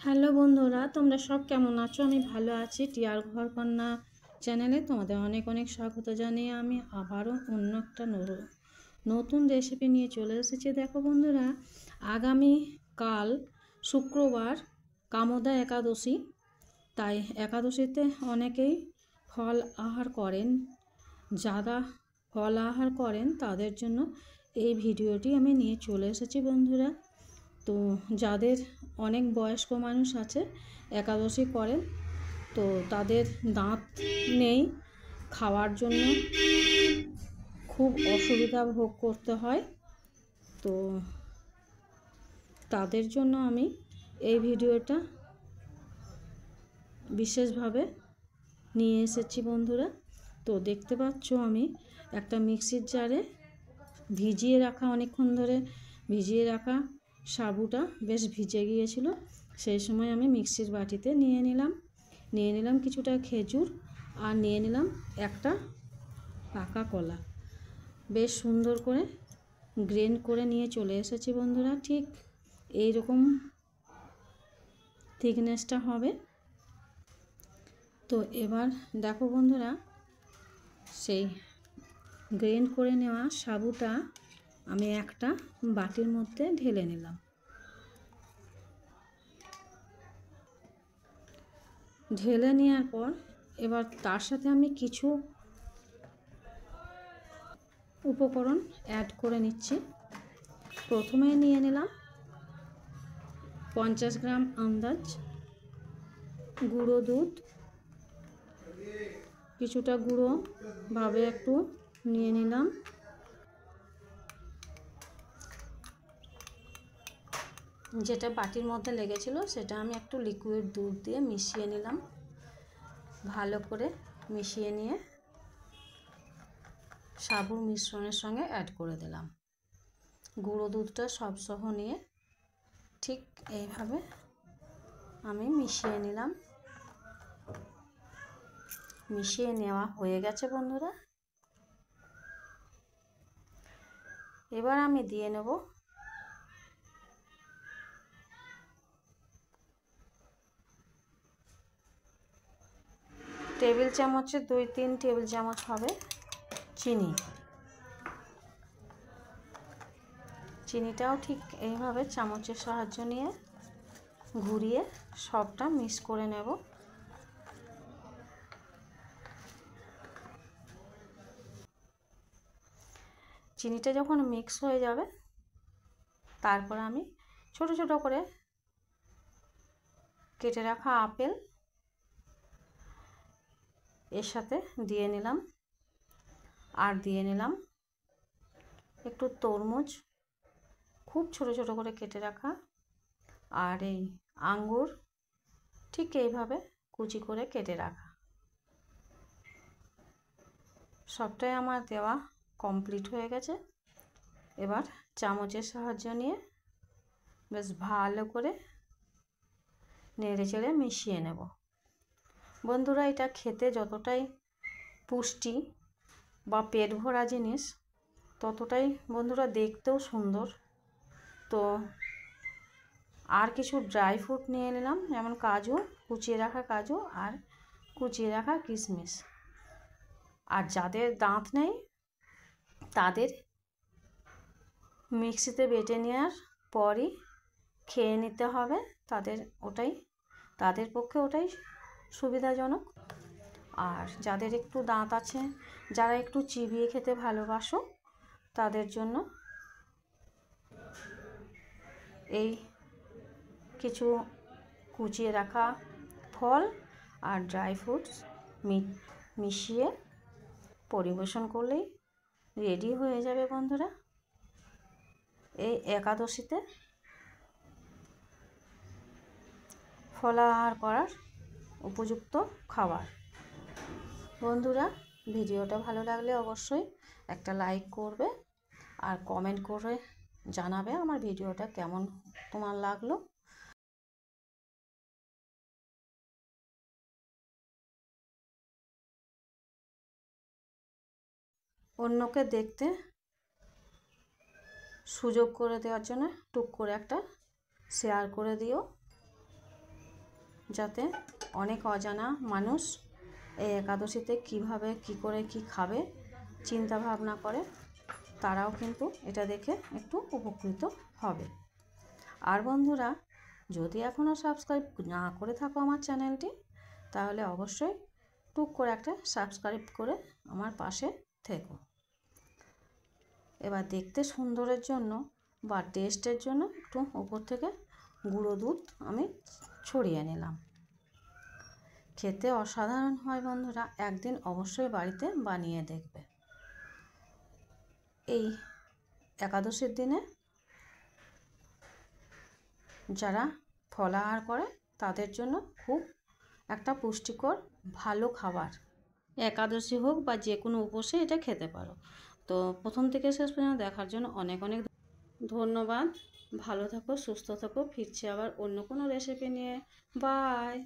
Hello বন্ধুরা, তোমরা সব কেমন আছো? আমি ভালো আছি। টিয়ার ঘরকন্যা চ্যানেলে তোমাদের অনেক অনেক স্বাগত জানিয়ে আমি আবারও অন্য একটা নতুন রেসিপি নিয়ে চলে এসেছি। দেখো বন্ধুরা, আগামী কাল শুক্রবার কামোদা একাদশী। তাই একাদশীতে অনেকেই ফল আহার করেন। যারা ফল আহার করেন তাদের জন্য এই ভিডিওটি আমি নিয়ে চলে এসেছি বন্ধুরা। তো যাদের অনেক বয়স্ক মানুষ আছে একাদশী করেন, তো তাদের দাঁত নেই, খাওয়ার জন্য খুব অসুবিধা ভোগ করতে হয়। তো তাদের জন্য আমি এই ভিডিওটা বিশেষভাবে নিয়ে এসেছি বন্ধুরা। তো দেখতে পাচ্ছ আমি একটা মিক্সির জারে ভিজিয়ে রাখা, অনেকক্ষণ ধরে ভিজিয়ে রাখা সাবুটা বেশ ভিজে গিয়েছিল। সেই সময় আমি মিক্সির বাটিতে নিয়ে নিলাম কিছুটা খেজুর, আর নিয়ে নিলাম একটা পাকা কলা। বেশ সুন্দর করে গ্রেন্ড করে নিয়ে চলে এসেছি বন্ধুরা। ঠিক এই রকম থিকনেসটা হবে। তো এবার দেখো বন্ধুরা, সেই গ্রেন্ড করে নেওয়া সাবুটা আমি একটা বাটির মধ্যে ঢেলে নিলাম। ঢেলে নেওয়ার পর এবার তার সাথে আমি কিছু উপকরণ অ্যাড করে নিচ্ছি। প্রথমে নিয়ে নিলাম 50 গ্রাম আন্দাজ গুঁড়ো দুধ, কিছুটা গুঁড়ো ভাবে একটু নিয়ে নিলাম। যেটা বাটির মধ্যে লেগেছিল সেটা আমি একটু লিকুইড দুধ দিয়ে মিশিয়ে নিলাম। ভালো করে মিশিয়ে নিয়ে সাবুর মিশ্রণের সঙ্গে অ্যাড করে দিলাম। গুঁড়ো দুধটা সব সহ নিয়ে ঠিক এইভাবে আমি মিশিয়ে নিলাম। মিশিয়ে নেওয়া হয়ে গেছে বন্ধুরা। এবার আমি দিয়ে নেব টেবিল চামচে 2-3 টেবিল চামচ হবে চিনি। চিনিটাও ঠিক এইভাবে চামচের সাহায্য নিয়ে ঘুরিয়ে সবটা মিক্স করে নেব। চিনিটা যখন মিক্স হয়ে যাবে তারপর আমি ছোট ছোট করে কেটে রাখা আপেল এর সাথে দিয়ে নিলাম। আর দিয়ে নিলাম একটু তরমুজ খুব ছোট ছোট করে কেটে রাখা, আর এই আঙ্গুর ঠিক এইভাবে কুচি করে কেটে রাখা। সবটাই আমার দেওয়া কমপ্লিট হয়ে গেছে। এবার চামচের সাহায্য নিয়ে বেশ ভালো করে নেড়ে চেড়ে মিশিয়ে নেব। বন্ধুরা, এটা খেতে যতটাই পুষ্টি বা পেট ভরা জিনিস, ততটাই বন্ধুরা দেখতেও সুন্দর। তো আর কিছু ড্রাই ফ্রুট নিয়ে নিলাম, যেমন কাজু, কুচিয়ে রাখা কাজু আর কুচিয়ে রাখা কিশমিশ। আর যাদের দাঁত নেই তাদের মিক্সিতে বেটে নেওয়ার পরই খেয়ে নিতে হবে। তাদের পক্ষে ওটাই সুবিধাজনক। আর যাদের একটু দাঁত আছে, যারা একটু চিবিয়ে খেতে ভালোবাসো, তাদের জন্য এই কিছু কুচিয়ে রাখা ফল আর ড্রাই ফ্রুটস মিশিয়ে পরিবেশন করলেই রেডি হয়ে যাবে বন্ধুরা এই একাদশীতে ফলাহার করার উপযুক্ত খাবার। বন্ধুরা, ভিডিওটা ভালো লাগলে অবশ্যই একটা লাইক করবে আর কমেন্ট করে জানাবে আমার ভিডিওটা কেমন তোমার লাগলো। অন্যকে দেখতে সুযোগ করে দেওয়ার জন্য টুক করে একটা শেয়ার করে দিও। যাতে অনেক অজানা মানুষ এই একাদশীতে কিভাবে কি করে কি খাবে চিন্তা ভাবনা করে, তারাও কিন্তু এটা দেখে একটু উপকৃত হবে। আর বন্ধুরা, যদি এখনও সাবস্ক্রাইব না করে থাকো আমার চ্যানেলটি, তাহলে অবশ্যই টুক করে একটা সাবস্ক্রাইব করে আমার পাশে থেকো। এবার দেখতে সুন্দরের জন্য বা টেস্টের জন্য একটু উপর থেকে গুঁড়ো দুধ আমি ছড়িয়ে নিলাম। খেতে অসাধারণ হয় বন্ধুরা, একদিন অবশ্যই বাড়িতে বানিয়ে দেখবে। এই একাদশীর দিনে যারা ফলাহার করে তাদের জন্য খুব একটা পুষ্টিকর ভালো খাবার। একাদশী হোক বা যে কোনো উপসে এটা খেতে পারো। তো প্রথম থেকে শেষ পর্যন্ত দেখার জন্য অনেক অনেক ধন্যবাদ। ভালো থাকো, সুস্থ থাকো। ফিরছি আবার অন্য কোনো রেসিপি নিয়ে। বাই।